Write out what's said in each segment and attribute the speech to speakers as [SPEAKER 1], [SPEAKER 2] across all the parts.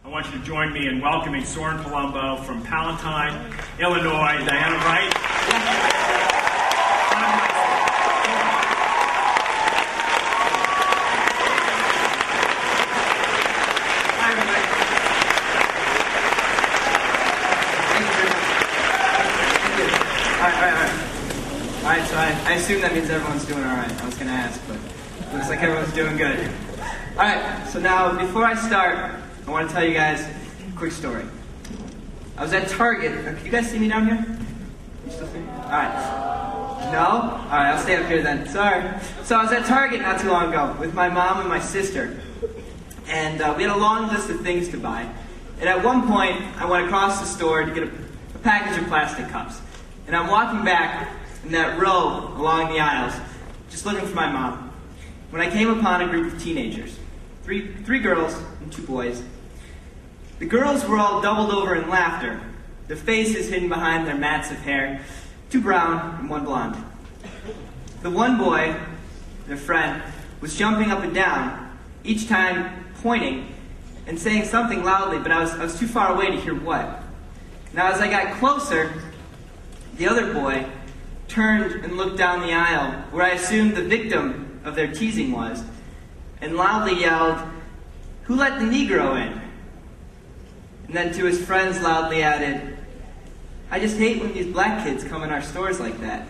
[SPEAKER 1] I want you to join me in welcoming Soren Palumbo from Palatine, Illinois. Diana Wright.
[SPEAKER 2] Hi, everybody. Thank you. All right, so I assume that means everyone's doing all right. I was going to ask, but looks like everyone's doing good. All right, so now before I start, I want to tell you guys a quick story. I was at Target. Can you guys see me down here? You still see me? All right. No? All right, I'll stay up here then. Sorry. So I was at Target not too long ago with my mom and my sister. And we had a long list of things to buy. And at one point, I went across the store to get a package of plastic cups. And I'm walking back in that row along the aisles, just looking for my mom, when I came upon a group of teenagers. Three girls and 2 boys. The girls were all doubled over in laughter, their faces hidden behind their mats of hair, 2 brown and 1 blonde. The one boy, their friend, was jumping up and down, each time pointing and saying something loudly, but I was too far away to hear what. Now as I got closer, the other boy turned and looked down the aisle, where I assumed the victim of their teasing was, and loudly yelled, "Who let the Negro in?" And then to his friends loudly added, "I just hate when these black kids come in our stores like that."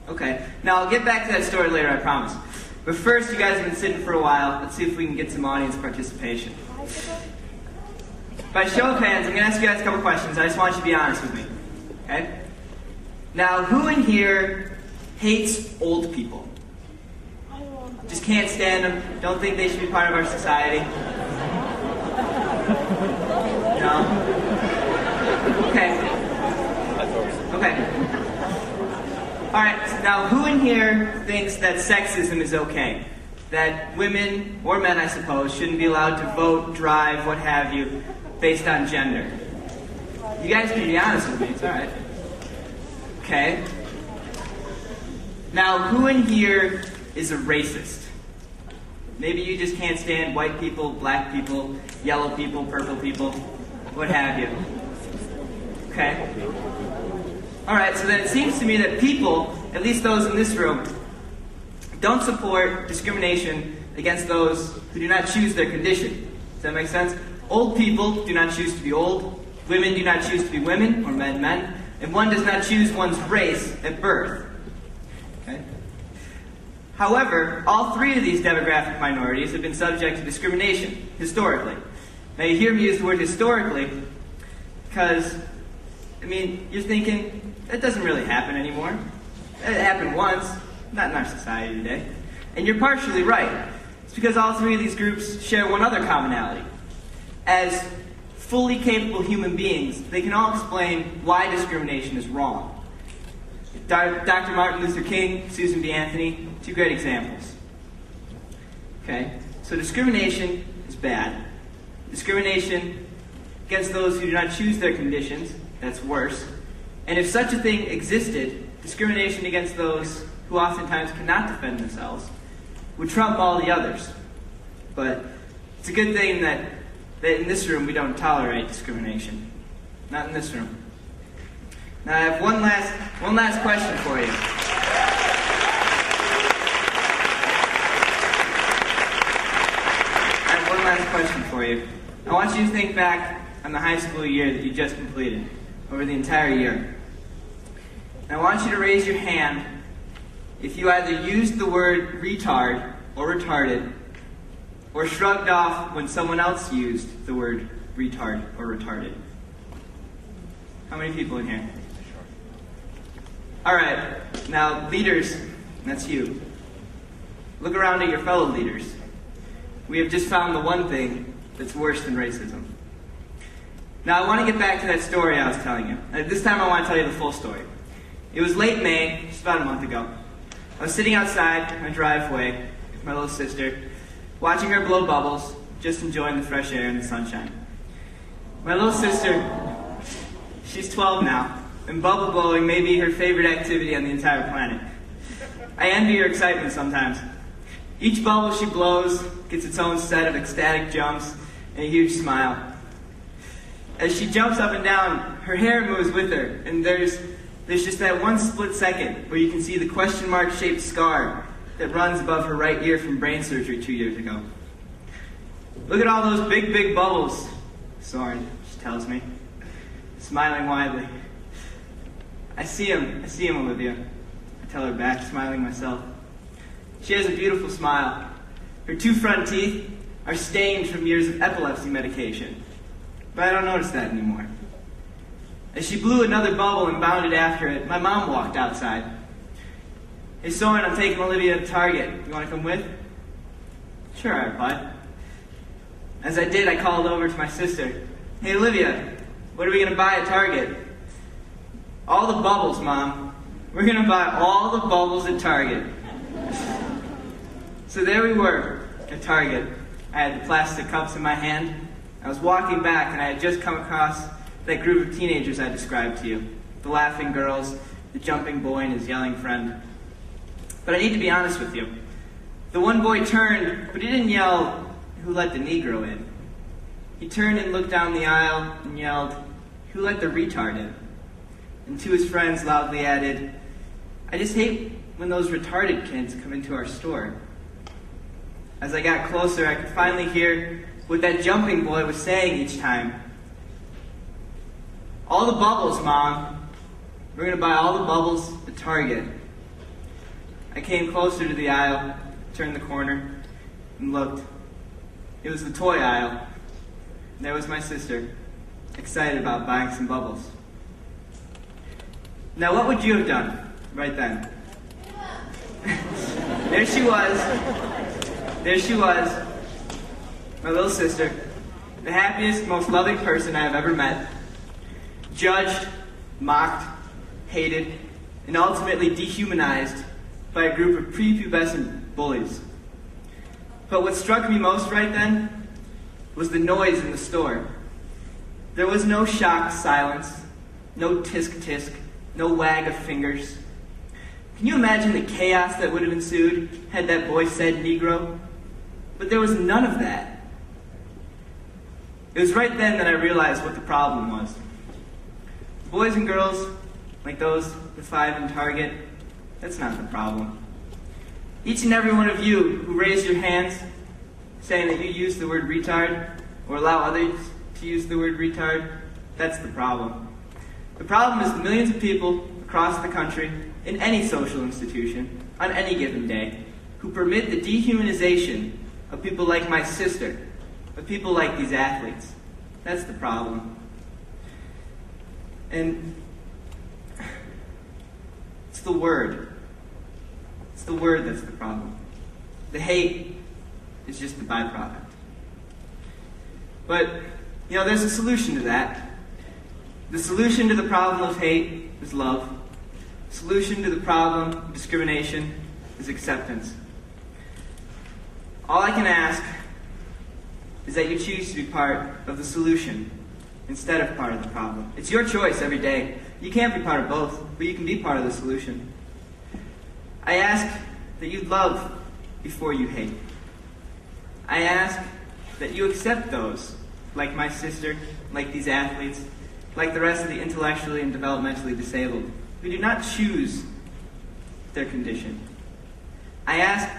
[SPEAKER 2] Okay, now I'll get back to that story later, I promise. But first, you guys have been sitting for a while. Let's see if we can get some audience participation. By show of hands, I'm going to ask you guys a couple questions. I just want you to be honest with me. Okay? Now, who in here hates old people? Just can't stand them, don't think they should be part of our society? No? Okay. Okay. Alright, so now who in here thinks that sexism is okay? That women, or men I suppose, shouldn't be allowed to vote, drive, what have you, based on gender? You guys can be honest with me, it's alright. Okay. Now, who in here is a racist? Maybe you just can't stand white people, black people, yellow people, purple people, what have you. Okay. Alright, so then it seems to me that people, at least those in this room, don't support discrimination against those who do not choose their condition. Does that make sense? Old people do not choose to be old, women do not choose to be women, or men, and one does not choose one's race at birth. Okay? However, all 3 of these demographic minorities have been subject to discrimination, historically. Now you hear me use the word historically, because, I mean, you're thinking, that doesn't really happen anymore. It happened once, not in our society today. And you're partially right. It's because all 3 of these groups share one other commonality. As fully capable human beings, they can all explain why discrimination is wrong. Dr. Martin Luther King, Susan B. Anthony, 2 great examples. Okay, so discrimination is bad. Discrimination against those who do not choose their conditions, that's worse. And if such a thing existed, discrimination against those who oftentimes cannot defend themselves would trump all the others. But it's a good thing that in this room we don't tolerate discrimination. Not in this room. Now I have one last question for you. I have one last question for you. I want you to think back on the high school year that you just completed, over the entire year. And I want you to raise your hand if you either used the word retard or retarded, or shrugged off when someone else used the word retard or retarded. How many people in here? Alright, now leaders, that's you. Look around at your fellow leaders. We have just found the one thing that's worse than racism. Now I want to get back to that story I was telling you. This time I want to tell you the full story. It was late May, just about a month ago. I was sitting outside in my driveway with my little sister, watching her blow bubbles, just enjoying the fresh air and the sunshine. My little sister, she's 12 now, and bubble blowing may be her favorite activity on the entire planet. I envy her excitement sometimes. Each bubble she blows gets its own set of ecstatic jumps, and a huge smile. As she jumps up and down, her hair moves with her, and there's just that one split second where you can see the question mark shaped scar that runs above her right ear from brain surgery 2 years ago. Look at all those big, big bubbles, Soren, she tells me, smiling widely. I see him, Olivia. I tell her back, smiling myself. She has a beautiful smile. Her 2 front teeth are stained from years of epilepsy medication, but I don't notice that anymore. As she blew another bubble and bounded after it, my mom walked outside. Hey, Soren, I'm taking Olivia to Target. You want to come with? Sure, I replied. As I did, I called over to my sister. Hey, Olivia, what are we going to buy at Target? All the bubbles, Mom. We're going to buy all the bubbles at Target. So there we were at Target. I had the plastic cups in my hand. I was walking back, and I had just come across that group of teenagers I described to you. The laughing girls, the jumping boy, and his yelling friend. But I need to be honest with you. The one boy turned, but he didn't yell, "Who let the Negro in?" He turned and looked down the aisle and yelled, "Who let the retard in?" And to his friends loudly added, "I just hate when those retarded kids come into our store." As I got closer, I could finally hear what that jumping boy was saying each time. "All the bubbles, Mom. We're going to buy all the bubbles at Target." I came closer to the aisle, turned the corner, and looked. It was the toy aisle. And there was my sister, excited about buying some bubbles. Now, what would you have done right then? There she was. There she was, my little sister, the happiest, most loving person I have ever met. Judged, mocked, hated, and ultimately dehumanized by a group of prepubescent bullies. But what struck me most right then was the noise in the store. There was no shocked silence, no tisk-tisk, no wag of fingers. Can you imagine the chaos that would have ensued had that boy said Negro? But there was none of that. It was right then that I realized what the problem was. Boys and girls, like those with 5 in Target, that's not the problem. Each and every one of you who raised your hands saying that you use the word retard or allow others to use the word retard, that's the problem. The problem is the millions of people across the country, in any social institution, on any given day, who permit the dehumanization of people like my sister, of people like these athletes. That's the problem. And it's the word. It's the word that's the problem. The hate is just the byproduct. But, there's a solution to that. The solution to the problem of hate is love. The solution to the problem of discrimination is acceptance. All I can ask is that you choose to be part of the solution instead of part of the problem. It's your choice every day. You can't be part of both, but you can be part of the solution. I ask that you love before you hate. I ask that you accept those, like my sister, like these athletes, like the rest of the intellectually and developmentally disabled, who do not choose their condition. I ask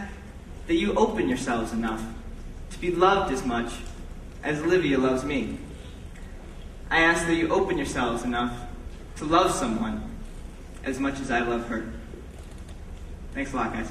[SPEAKER 2] that you open yourselves enough to be loved as much as Olivia loves me. I ask that you open yourselves enough to love someone as much as I love her. Thanks a lot, guys.